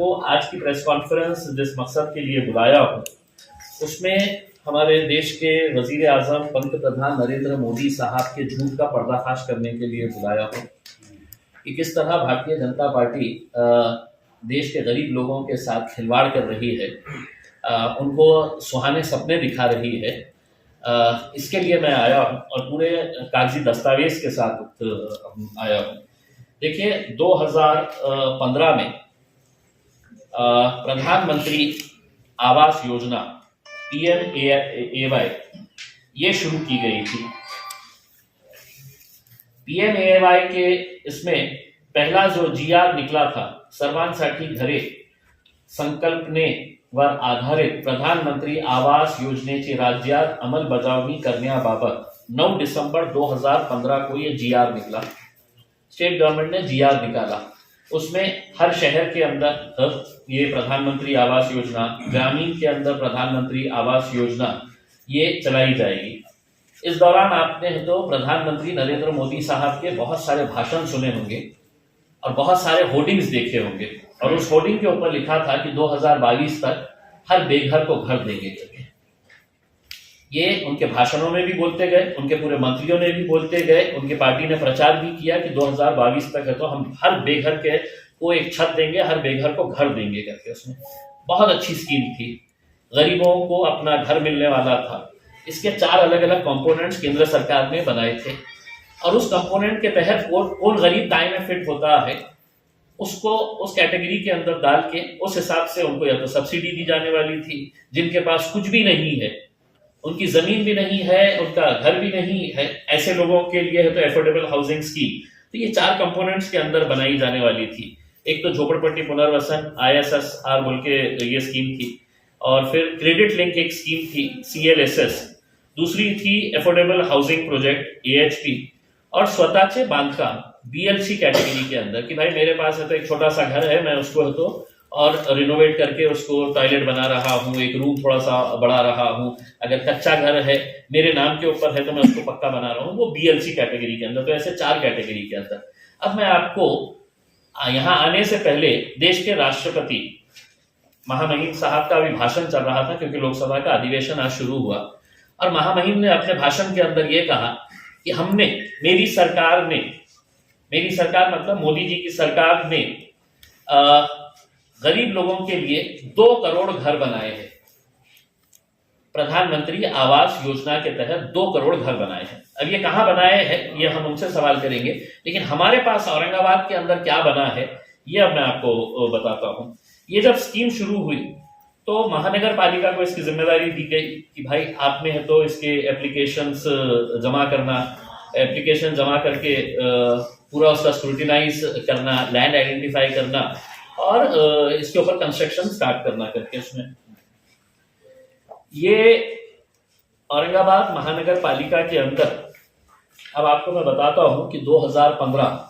आपको आज की प्रेस कॉन्फ्रेंस जिस मकसद के लिए बुलाया हूँ उसमें हमारे देश के वजीर आजम पंत प्रधान नरेंद्र मोदी साहब के झूठ का पर्दाफाश करने के लिए बुलाया हूँ कि किस तरह भारतीय जनता पार्टी देश के गरीब लोगों के साथ खिलवाड़ कर रही है, उनको सुहाने सपने दिखा रही है। इसके लिए मैं आया हूँ और पूरे कागजी दस्तावेज के साथ आया हूँ। देखिए 2015 में प्रधानमंत्री आवास योजना PMAY ये शुरू की गई थी। PMAY के इसमें पहला जो GR निकला था, सर्वांसाठी घरे संकल्पनेवर आधारित प्रधानमंत्री आवास योजनेची राज्यात अंमलबजावणी करण्याबाबत 9 डिसेंबर 2015 को ये GR निकला। स्टेट गवर्नमेंट ने GR निकाला, उसमें हर शहर के अंदर ये प्रधानमंत्री आवास योजना, ग्रामीण के अंदर प्रधानमंत्री आवास योजना ये चलाई जाएगी। इस दौरान आपने तो प्रधानमंत्री नरेंद्र मोदी साहब के बहुत सारे भाषण सुने होंगे और बहुत सारे होर्डिंग्स देखे होंगे, और उस होर्डिंग के ऊपर लिखा था कि 2022 तक हर बेघर को घर देंगे करके। ये उनके भाषणों में भी बोलते गए, उनके पूरे मंत्रियों ने भी बोलते गए, उनकी पार्टी ने प्रचार भी किया कि 2022 तक है तो हम हर बेघर के को एक छत देंगे, हर बेघर को घर देंगे करके। उसमें बहुत अच्छी स्कीम थी, गरीबों को अपना घर मिलने वाला था। इसके 4 अलग अलग कंपोनेंट्स केंद्र सरकार ने बनाए थे, और उस कंपोनेंट के तहत कौन गरीब दाएं में फिट होता है उसको उस कैटेगरी के अंदर डाल के उस हिसाब से उनको या तो सब्सिडी दी जाने वाली थी। जिनके पास कुछ भी नहीं है, उनकी जमीन भी नहीं है, उनका घर भी नहीं है, ऐसे लोगों के लिए है तो एफोर्डेबल हाउसिंग स्कीम। तो ये 4 कंपोनेंट्स के अंदर बनाई जाने वाली थी। एक तो झोपड़पट्टी पुनर्वसन ISSR बोल के ये स्कीम थी, और फिर क्रेडिट लिंक एक स्कीम थी CLSS, दूसरी थी एफोर्डेबल हाउसिंग प्रोजेक्ट AHP, और स्वतःचे बांधकाम BLC कैटेगरी के अंदर कि भाई मेरे पास है तो एक छोटा सा घर है, मैं उसको है तो और रिनोवेट करके उसको टॉयलेट बना रहा हूँ, एक रूम थोड़ा सा बढ़ा रहा हूँ। अगर कच्चा घर है मेरे नाम के ऊपर है तो मैं उसको पक्का बना रहा हूँ, वो BLC कैटेगरी के अंदर। तो ऐसे 4 कैटेगरी के अंदर। अब मैं आपको यहाँ आने से पहले देश के राष्ट्रपति महामहिम साहब का भी भाषण चल रहा था, क्योंकि लोकसभा का अधिवेशन आज शुरू हुआ, और महामहिम ने अपने भाषण के अंदर ये कहा कि हमने मेरी सरकार मतलब मोदी जी की सरकार ने गरीब लोगों के लिए 2 करोड़ घर बनाए हैं। प्रधानमंत्री आवास योजना के तहत 2 करोड़ घर बनाए हैं। अब ये कहां बनाए हैं ये हम उनसे सवाल करेंगे, लेकिन हमारे पास औरंगाबाद के अंदर क्या बना है ये अब मैं आपको बताता हूं। ये जब स्कीम शुरू हुई तो महानगर पालिका को इसकी जिम्मेदारी दी गई कि भाई आप में है तो इसके एप्लीकेशंस जमा करना, एप्लीकेशन जमा करके पूरा उसका स्क्रूटिनाइज करना, लैंड आइडेंटिफाई करना, और इसके ऊपर कंस्ट्रक्शन स्टार्ट करना करके। उसमें ये औरंगाबाद महानगर पालिका के अंदर अब आपको मैं बताता हूं कि 2015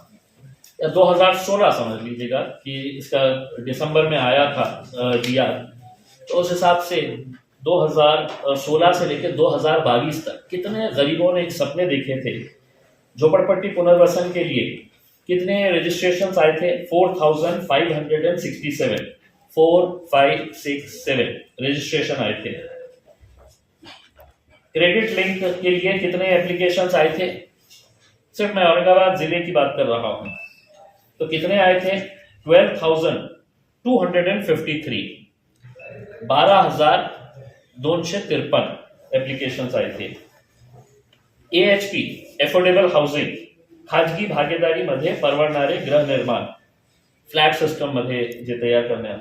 या 2016 समझ लीजिएगा कि इसका दिसंबर में आया था GR, तो उस हिसाब से 2016 से लेकर 2022 तक कितने गरीबों ने सपने देखे थे। झोपड़पट्टी पुनर्वसन के लिए कितने रजिस्ट्रेशंस आए थे? 4567 रजिस्ट्रेशन आए थे। क्रेडिट लिंक के लिए कितने एप्लीकेशंस आए थे? सिर्फ मैं औरंगाबाद जिले की बात कर रहा हूं तो कितने आए थे? 12,253, 12,253 एप्लीकेशन्स आए थे। AHP एफोर्डेबल हाऊसिंग, खाजगी भागीदारीमध्ये परवडणारे गृहनिर्माण, फ्लॅट सिस्टम मध्ये जे तयार करण्यात,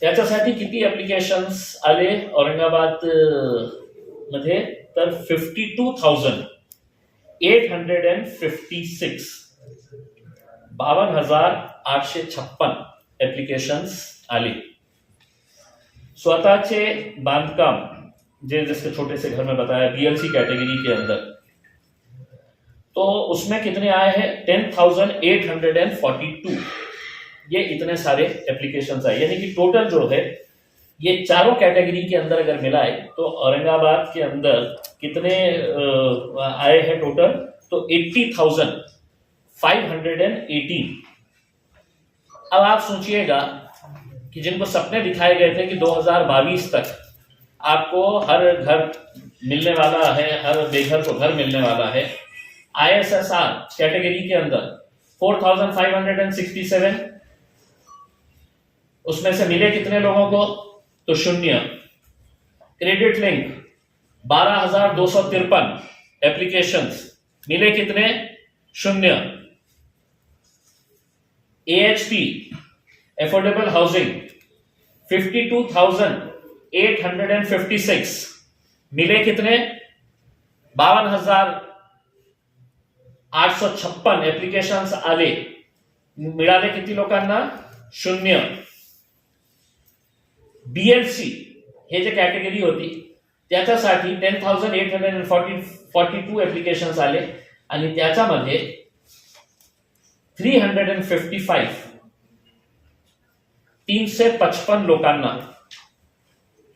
त्याच्यासाठी किती एप्लीकेशन्स आले औरंगाबाद मध्ये? तर 52,856, 52,856 एप्लीकेशन्स आले। स्वतःचे बांधकाम जिसके छोटे से घर में बताया BLC कैटेगरी के अंदर, तो उसमें कितने आए हैं? 10,842। ये इतने सारे एप्लीकेशंस आए, यानी कि टोटल जो है ये चारों कैटेगरी के अंदर अगर मिलाए तो औरंगाबाद के अंदर कितने आए हैं टोटल? तो 80,518। अब आप सोचिएगा कि जिनको सपने दिखाए गए थे कि 2022 तक आपको हर घर मिलने वाला है, हर बेघर को घर मिलने वाला है, ISSR कैटेगरी के अंदर 4567, उसमें से मिले कितने लोगों को? तो 0। क्रेडिट लिंक 12,253 एप्लीकेशंस, मिले कितने? 0। AHP एफोर्डेबल हाउसिंग 52,856, मिले कितने? 52,856 एप्लीकेशन्स आले, मिळाले किती लोकांना? 0। BLC हे जे कॅटेगरी होती त्याच्यासाठी 10,842 एप्लीकेशन्स आले आणि त्याच्यामध्ये 355 लोकांना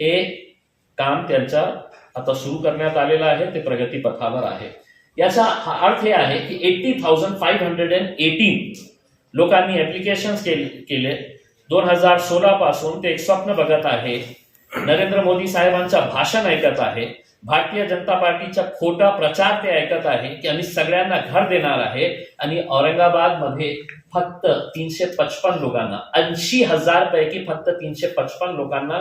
हे काम त्यांचा आता सुरू करण्यात आलेलं आहे, ते प्रगतीपथावर आहे. याचा अर्थ हे आहे की 80,518 लोकांनी ऍप्लिकेशन्स केले. 2016 पासून ते एक स्वप्न बघत आहे, नरेंद्र मोदी साहेबांचं भाषण ऐकत आहे, भारतीय जनता पार्टीचा खोटा प्रचार ते ऐकत आहे की आम्ही सगळ्यांना घर देणार आहे, आणि औरंगाबाद मध्ये फक्त 355 लोकांना, 80,000 पैकी फक्त 355 लोकांना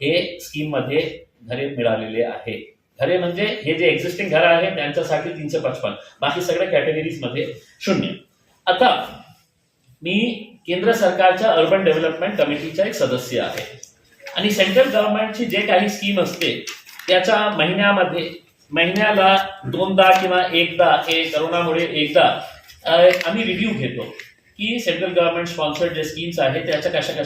हे स्कीम मध्ये घरे मिळालेले आहे. घरे म्हणजे हे जे एक्झिस्टिंग घर आहे त्यांच्यासाठी 355, बाकी सगळ्या कॅटेगरीज मध्ये 0. आता मी केंद्र सरकारच्या अर्बन डेव्हलपमेंट कमिटीचा एक सदस्य आहे आणि सेंट्रल गव्हर्नमेंटची जे काही स्कीम असते त्याच्या महिन्याला 2दा किंवा 1दा, हे करोनामुळे एकदा आम्ही रिव्ह्यू घेतो की सेंट्रल गव्हर्नमेंट स्पॉन्सर्ड जे स्कीम्स आहेत त्याच्या कशा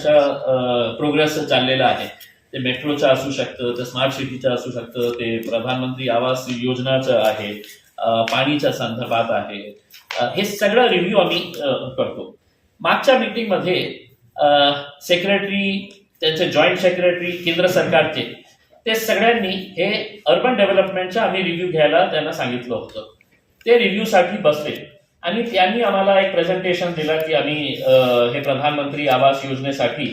प्रोग्रेस चाललेला आहे. ते मेट्रोचं असू शकतं, ते स्मार्ट सिटीचं असू शकतं, ते प्रधानमंत्री आवास योजनाचं आहे, पाणीच्या संदर्भात आहे, हे सगळं रिव्ह्यू आम्ही करतो. मागच्या मीटिंगमध्ये सेक्रेटरी, त्यांचे जॉईंट सेक्रेटरी केंद्र सरकारचे, ते सगळ्यांनी हे अर्बन डेव्हलपमेंटचा आम्ही रिव्ह्यू घ्यायला त्यांना सांगितलं होतं. ते रिव्ह्यूसाठी बसले आणि त्यांनी आम्हाला एक प्रेझेंटेशन दिलं की आम्ही हे प्रधानमंत्री आवास योजनेसाठी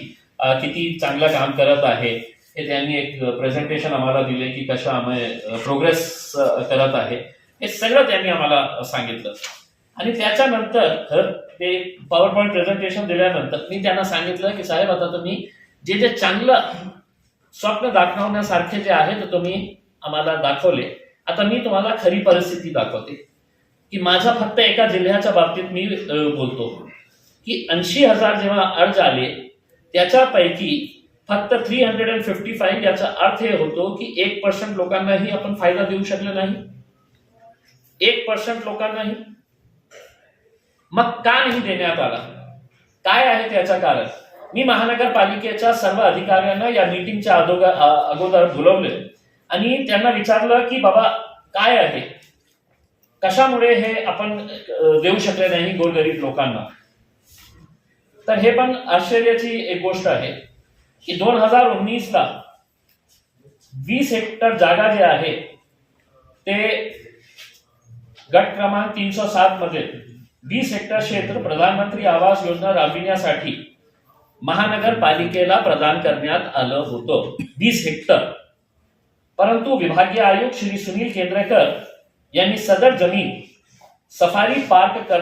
किती चांगलं काम करत आहे, हे त्यांनी एक प्रेझेंटेशन आम्हाला दिले की कशा आम्ही प्रोग्रेस करत आहे, हे सगळं त्यांनी आम्हाला सांगितलं. आणि त्याच्यानंतर ते पॉवर पॉईंट प्रेझेंटेशन दिल्यानंतर मी त्यांना सांगितलं की साहेब, आता तुम्ही जे जे चांगलं स्वप्न दाखवण्यासारखे जे आहे ते तुम्ही आम्हाला दाखवले, आता मी तुम्हाला खरी परिस्थिती दाखवते की माझा फक्त एका जिल्ह्याच्या बाबतीत मी बोलतो की 80,000 जेव्हा अर्ज आले त्याच्यापैकी फक्त 355, याचा अर्थ हे होतो की 1% लोकांनाही आपण फायदा देऊ शकले नाही. 1% लोकांनाही. मग का नाही देण्यात आला? काय आहे त्याचं कारण? मी महानगरपालिकेच्या सर्व अधिकाऱ्यांना या मीटिंगच्या अगोदर बोलवले आणि त्यांना विचारलं की बाबा काय आहे, कशामुळे हे आपण देऊ शकले नाही गोरगरीब लोकांना. तर हे पण आश्चर्याची एक गोष्ट आहे की 2019ला 20 हेक्टर जागा जे आहे ते गट क्रमांक 307 मध्ये 20 हेक्टर क्षेत्र प्रधानमंत्री आवास योजना राबविण्यासाठी महानगरपालिकेला प्रदान करण्यात आलं होतं. 20 हेक्टर. परंतु विभागीय आयुक्त श्री सुनील केंद्रेकर यांनी सदर जमीन सफारी पार्क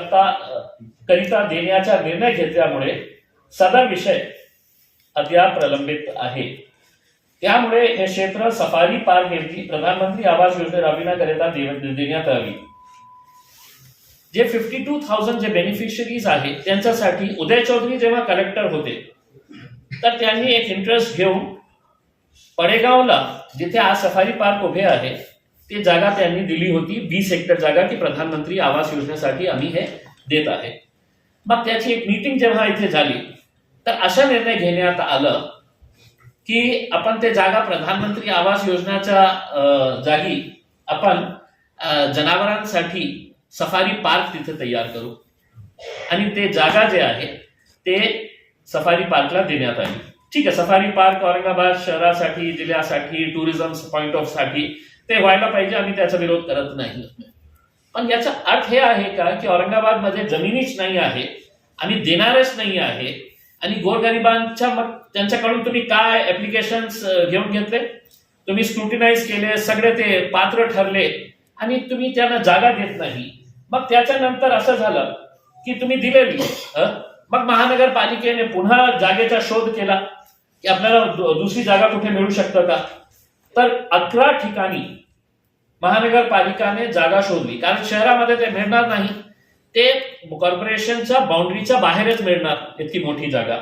करिता देण्याचा निर्णय घेतल्यामुळे सदर विषय अद्याप प्रलंबित आहे. त्यामुळे हे क्षेत्र सफारी पार्क ऐवजी प्रधानमंत्री आवास योजना राबविण्याकरिता देण्यात यावी. जे 52,000 जे बेनिफिशरीज आहेत त्यांच्यासाठी उदय चौधरी जेव्हा कलेक्टर होते तर त्यांनी एक इंटरेस्ट घेऊन पडेगावला, जिथे आज सफारी पार्क उभे आहे, ते जागा त्यांनी दिली होती, 20 हेक्टर जागा, की प्रधानमंत्री आवास योजनेसाठी आम्ही हे देत आहे. मग त्याची एक मीटिंग जेव्हा इथे झाली तर असा निर्णय घेण्यात आलं की आपण ते जागा प्रधानमंत्री आवास योजनेच्या जागी आपण जनावरांसाठी सफारी पार्क तिथे तयार करू, आणि ते जागा जे आहे ते सफारी पार्कला देण्यात आली. ठीक आहे, सफारी पार्क औरंगाबाद शहरासाठी, जिल्ह्यासाठी, टुरिझम पॉइंट ऑफ साठी ते व्हायला पाहिजे, आम्ही त्याचा विरोध करत नाही. पण याचा अर्थ हे आहे का की औरंगाबाद मध्ये जमिनीच नाही आहे, आम्ही देणारच नाही आहे, आणि गोरगरिबांच्या मग त्यांच्याकडून तुम्ही काय ऍप्लिकेशन्स घेऊन घेतले, तुम्ही स्क्रुटिनाइज केले, सगळे ते पात्र ठरले आणि तुम्ही त्यांना जागा देत नाही. मग त्याच्यानंतर असं झालं की तुम्ही दिलेली मग महानगरपालिकेने पुन्हा जागेचा शोध केला की आपल्याला दुसरी जागा कुठे मिळू शकतं का. तर 11 ठिकाणी महानगरपालिकाने जागा शोधली, कारण शहरामध्ये ते मिळणार नाही, ते कॉर्पोरेशनच्या बाउंड्रीच्या बाहेरच मिळणार इतकी मोठी जागा.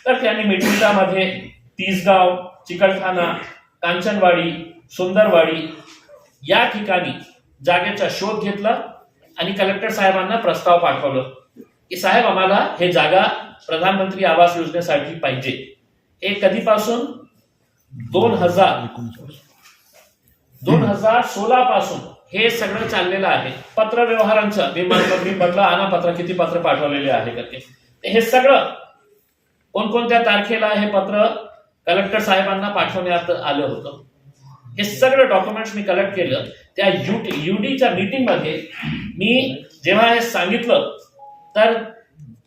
तर त्यांनी मिठुंजामध्ये, तिसगाव, चिकलठाणा, कांचनवाडी, सुंदरवाडी या ठिकाणी जागेचा शोध घेतला आणि कलेक्टर साहेबांना प्रस्ताव पाठवलं की साहेब आम्हाला हे जागा प्रधानमंत्री आवास योजनेसाठी पाहिजे. हे कधीपासून 2016 पासून हे सगळं चाललेलं आहे. पत्र व्यवहारांचं मी म्हटलं आणा पत्र, किती पत्र पाठवलेले आहे करते. हे सगळं कोणकोणत्या तारखेला हे पत्र कलेक्टर साहेबांना पाठवण्यात आलं होतं. हे सगळं डॉक्युमेंट्स मी कलेक्ट केलं. त्या युडीच्या मीटिंग मध्ये मी जेव्हा हे सांगितलं तर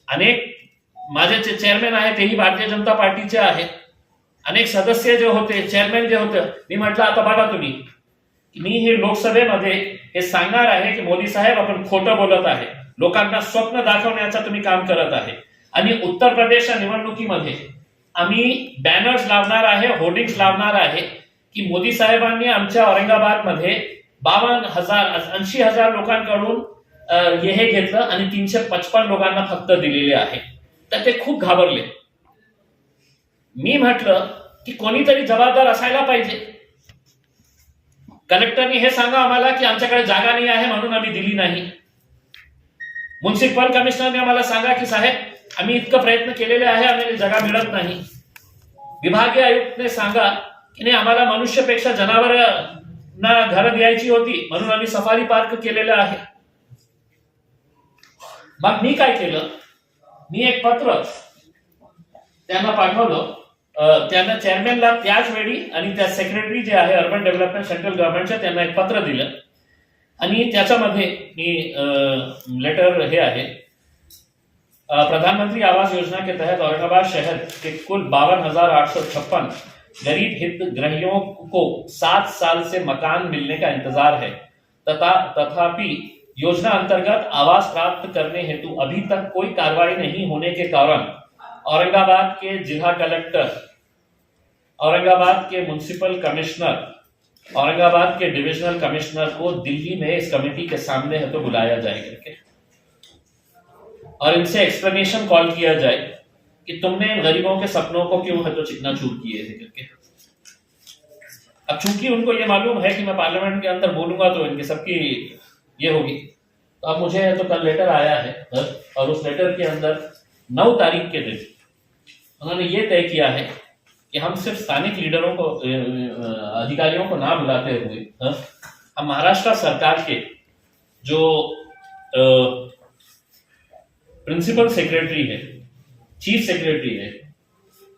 अनेक माझे चेअरमॅन आहेत तेही भारतीय जनता पार्टीचे आहेत, अनेक सदस्य जे होते, चेअरमॅन जे होते, मी म्हटलं आता बघा तुम्ही, मी हे लोकसभेमध्ये हे सांगणार आहे की मोदी साहेब आपण खोटं बोलत आहे, लोकांना स्वप्न दाखवण्याचं तुम्ही काम करत आहे. आणि उत्तर प्रदेशच्या निवडणुकीमध्ये आम्ही बॅनर्स लावणार आहे, होर्डिंग्स लावणार आहे की मोदी साहेबांनी आमच्या औरंगाबादमध्ये 80,000 लोकांकडून हे घेतलं आणि 355 लोकांना फक्त दिलेले आहे. तर ते खूप घाबरले. मी म्हटलं की कोणीतरी जबाबदार असायला पाहिजे. कलेक्टरनी हे सांगा आम्हाला की आमच्याकडे जागा नाही आहे म्हणून आम्ही दिली नाही. म्युन्सिपल कमिशनरने आम्हाला सांगा की साहेब आम्ही इतकं प्रयत्न केलेले आहे, आम्हाला जागा मिळत नाही. विभागीय आयुक्तने सांगा की नाही आम्हाला मनुष्यपेक्षा जनावरांना घरं द्यायची होती म्हणून आम्ही सफारी पार्क केलेलं आहे. मग मी काय केलं, मी एक पत्र त्यांना पाठवलं. त्यांना चेअरमॅनला त्याच वेळी आणि त्या सेक्रेटरी जे आहे अर्बन डेव्हलपमेंट सेंट्रल गव्हर्नमेंटच्या, त्यांना एक पत्र दिलं आणि त्याच्यामध्ये मी लेटर हे आहे, प्रधानमंत्री आवास योजना के तहत औरंगाबाद शहर के कुल 52,856 गरीब हितग्राहियों को 7 साल से मकान मिलने का इंतजार है, तथापि योजना अंतर्गत आवास प्राप्त करने हेतु अभी तक कोई कार्रवाई नहीं होने के कारण औरंगाबाद के जिला कलेक्टर, औरंगाबाद के म्युनिसिपल कमिश्नर, औरंगाबाद के डिविजनल कमिश्नर को दिल्ली में इस कमेटी के सामने है तो बुलाया जाए करके और इनसे एक्सप्लेनेशन कॉल किया जाए कि तुमने इन गरीबों के सपनों को क्यों है तो चिकनाचूर किए है करके. अब चूंकि उनको ये मालूम है कि मैं पार्लियामेंट के अंदर बोलूंगा तो इनकी सबकी ये होगी, तो अब मुझे है तो कल लेटर आया है और उस लेटर के अंदर 9 तारीख के दिन उन्होंने ये तय किया है कि हम सिर्फ स्थानिक लीडरों को, अधिकारियों को ना बुलाते हुए हम महाराष्ट्र सरकार के जो प्रिंसिपल सेक्रेटरी है, चीफ सेक्रेटरी है,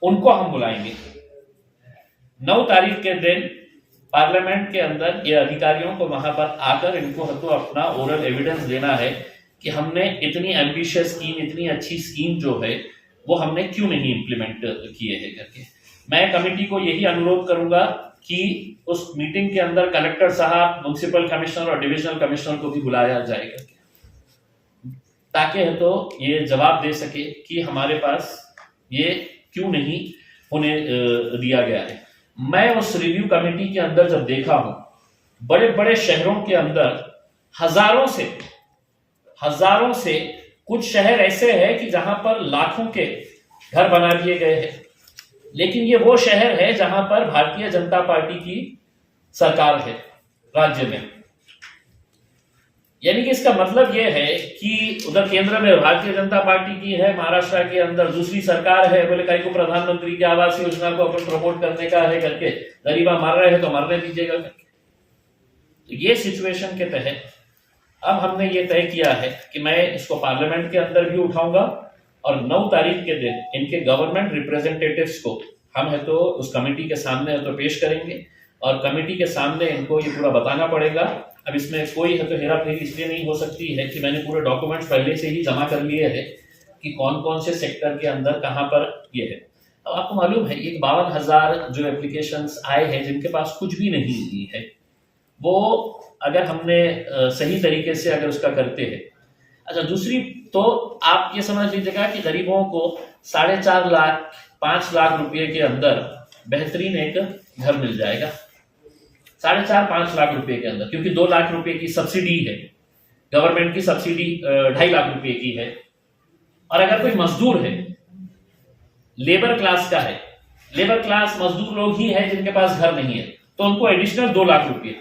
उनको हम बुलाएंगे. 9 तारीख के दिन पार्लियामेंट के अंदर ये अधिकारियों को वहां पर आकर इनको तो अपना ओरल एविडेंस देना है कि हमने इतनी एम्बिशियस स्कीम, इतनी अच्छी स्कीम जो है वो हमने क्यों नहीं इंप्लीमेंट किए है करके. मैं कमेटी को यही अनुरोध करूंगा कि उस मीटिंग के अंदर कलेक्टर साहब, म्युनिसिपल कमिश्नर और डिविजनल कमिश्नर को भी बुलाया जाए करके, ताकि है तो ये जवाब दे सके कि हमारे पास ये क्यों नहीं होने दिया गया है. मैं उस रिव्यू कमेटी के अंदर जब देखा हूं, बड़े बड़े शहरों के अंदर हजारों से कुछ शहर ऐसे हैं कि जहां पर लाखों के घर बना दिए गए हैं, लेकिन ये वो शहर है जहां पर भारतीय जनता पार्टी की सरकार है राज्य में. यानी कि इसका मतलब यह है कि उधर केंद्र में भारतीय जनता पार्टी की है, महाराष्ट्र के अंदर दूसरी सरकार है, बोले कहीं को प्रधानमंत्री की आवास योजना को अपन प्रमोट करने का है करके, गरीबा मर रहे हैं तो मरने दीजिएगा करके. तो ये सिचुएशन के तहत अब हमने ये तय किया है कि मैं इसको पार्लियामेंट के अंदर भी उठाऊंगा और 9 तारीख के दिन इनके गवर्नमेंट रिप्रेजेंटेटिव्स को हम है तो उस कमेटी के सामने है तो पेश करेंगे और कमेटी के सामने इनको ये पूरा बताना पड़ेगा. अब इसमें कोई है तो हेरा फेरी इसलिए नहीं हो सकती है कि मैंने पूरे डॉक्यूमेंट्स पहले से ही जमा कर लिए हैं कि कौन कौन से सेक्टर के अंदर कहाँ पर ये है। अब आपको मालूम है ये 52,000 जो एप्लीकेशंस आए हैं जिनके पास कुछ भी नहीं है, वो अगर हमने सही तरीके से अगर उसका करते हैं। अच्छा, दूसरी तो आप ये समझ लीजिएगा कि गरीबों को 4.5 लाख 5 लाख रुपए के अंदर बेहतरीन एक घर मिल जाएगा। 4.5-5 लाख रुपए के अंदर, क्योंकि 2 लाख रुपए की सब्सिडी है, गवर्नमेंट की सब्सिडी 2.5 लाख रुपए की है। और अगर कोई मजदूर है, लेबर क्लास का है, लेबर क्लास मजदूर लोग ही है जिनके पास घर नहीं है, तो उनको एडिशनल 2 लाख रुपए,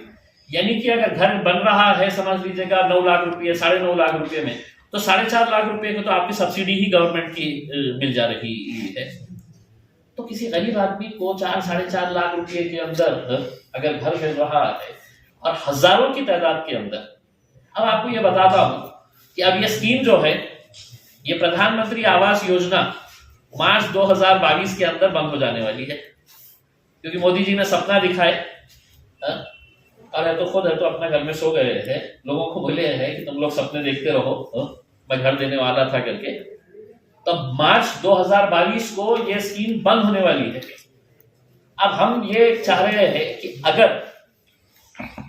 यानी कि अगर घर बन रहा है समझ लीजिएगा 9 लाख रुपए 9.5 लाख रुपए में, तो 4.5 लाख रुपए को तो आपकी सब्सिडी ही गवर्नमेंट की मिल जा रही है। तो किसी गरीब आदमी को 4-4.5 लाख रुपए के अंदर अगर घर मिल रहा है और हजारों की तादाद के अंदर। अब आपको ये बताता हूं कि अब ये स्कीम जो है, ये प्रधानमंत्री आवास योजना मार्च 2022 के अंदर बंद हो जाने वाली है, क्योंकि मोदी जी ने सपना दिखाए और है तो खुद है तो अपना घर में सो गए हैं, लोगों को बोले हैं कि तुम लोग सपने देखते रहो, मैं घर देने वाला था करके। तब मार्च 2022 को ये स्कीम बंद होने वाली है। अब हम ये चाह रहे हैं कि अगर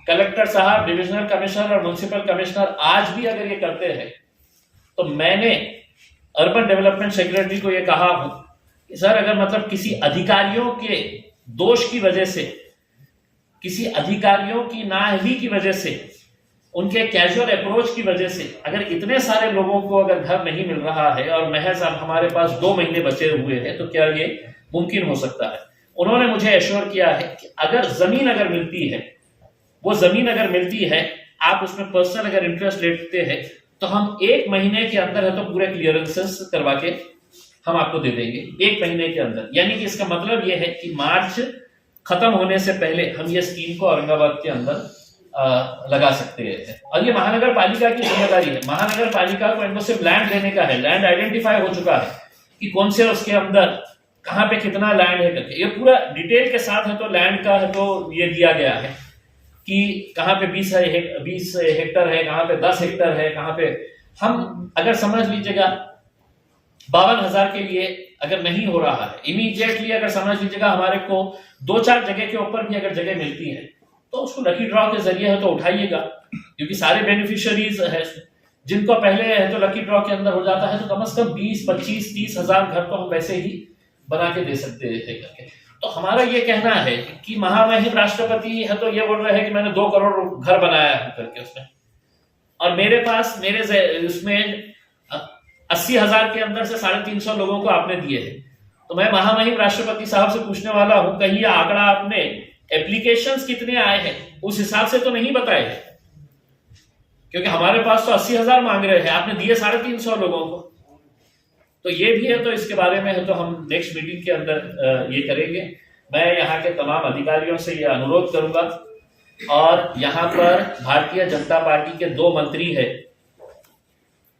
कलेक्टर साहब, डिविजनल कमिश्नर और म्युनिसिपल कमिश्नर आज भी अगर ये करते हैं, तो मैंने अर्बन डेवलपमेंट सेक्रेटरी को ये कहा हूं कि सर अगर मतलब किसी अधिकारियों के दोष की वजह से, किसी अधिकारियों की नाअहली की वजह से, उनके कैजुअल अप्रोच की वजह से अगर इतने सारे लोगों को अगर घर नहीं मिल रहा है और महज अब हमारे पास 2 महीने बचे हुए हैं, तो क्या ये मुमकिन हो सकता है? उन्होंने मुझे एश्योर किया है कि अगर जमीन अगर मिलती है, वो जमीन अगर मिलती है, आप उसमें पर्सनल अगर इंटरेस्ट लेते हैं, तो हम 1 महीने के अंदर है तो पूरे क्लियरेंसेस करवा के हम आपको दे देंगे 1 महीने के अंदर। यानी कि इसका मतलब ये है कि मार्च खत्म होने से पहले हम ये स्कीम को औरंगाबाद के अंदर लगा सकते हैं। और ये महानगर पालिका की जिम्मेदारी है। महानगर पालिका को इनको सिर्फ लैंड देने का है। लैंड आइडेंटिफाई हो चुका है कि कौन से उसके अंदर कहाँ पे कितना लैंड है करके, ये पूरा डिटेल के साथ है तो लैंड का है तो ये दिया गया है कि कहाँ पे 20 हेक्टर है, कहाँ पे 10 हेक्टर है, कहाँ पे हम अगर समझ लीजिएगा 52,000 के लिए अगर नहीं हो रहा है इमीडिएटली, अगर समझ लीजिएगा हमारे को 2-4 जगह के ऊपर भी अगर जगह मिलती है, तो उसको लकी ड्रॉ के जरिए है तो उठाइएगा, क्योंकि सारे बेनिफिशियरीज है जिनको पहले है तो लकी ड्रॉ के अंदर हो जाता है, तो कम से कम 20, 25, 30 हजार घर तो हम वैसे ही बना के दे सकते हैं करके। तो हमारा ये कहना है कि महामहिम राष्ट्रपति है तो ये बोल रहे हैं कि मैंने 2 करोड़ घर बनाया है करके उसमें, और मेरे पास मेरे उसमें 80,000 के अंदर से 350 लोगों को आपने दिए हैं। तो मैं महामहिम राष्ट्रपति साहब से पूछने वाला हूं, कहीं ये आंकड़ा आपने एप्लीकेशंस कितने आए हैं उस हिसाब से तो नहीं बताए हैं, क्योंकि हमारे पास तो 80,000 मांग रहे हैं, आपने दिए 350 लोगों को। तो ये भी है, तो इसके बारे में है तो हम नेक्स्ट मीटिंग के अंदर ये करेंगे। मैं यहाँ के तमाम अधिकारियों से ये अनुरोध करूंगा, और यहाँ पर भारतीय जनता पार्टी के 2 मंत्री है,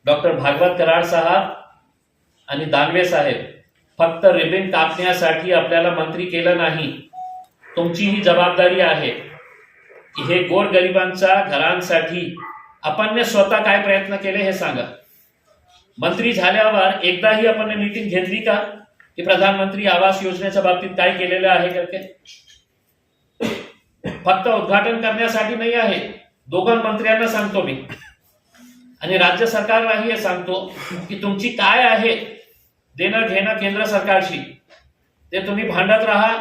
डॉक्टर भागवत कराड साहब आणि दानवे साहेब, फक्त रिबीन कापण्यासाठी आपल्याला मंत्री केलं नाही, तुमची ही जबाबदारी आहे की हे गोरगरिबांच्या घरांसाठी आपण स्वतः काय प्रयत्न केले हे सांगा। मंत्री झाल्यावर एकदाही आपण मीटिंग घेतली का की प्रधानमंत्री आवास योजनेच्या बाबतीत काय केलेलं आहे करके? फक्त उद्घाटन करण्यासाठी नाही आहे, दोघं मंत्र्यांना सांगतो मी आणि राज्य सरकारलाही हे सांगतो की तुमची काय आहे देणं घेणं केंद्र सरकारशी, ते तुम्ही भांडत राहा,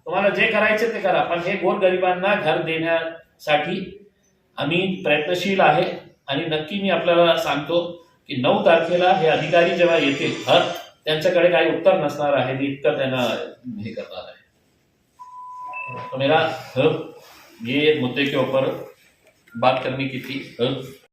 तुम्हाला जे करायचे ते करा, पण हे गोरगरिबांना घर देण्यासाठी आम्ही प्रयत्नशील आहे। आणि नक्की मी आपल्याला सांगतो की 9 तारखेला हे अधिकारी जेव्हा येतील त्यांच्याकडे काही उत्तर नसणार आहे, इतकं त्यांना हे करणार आहे। तो मेरा ये मुद्दे के ऊपर बात करने की थी।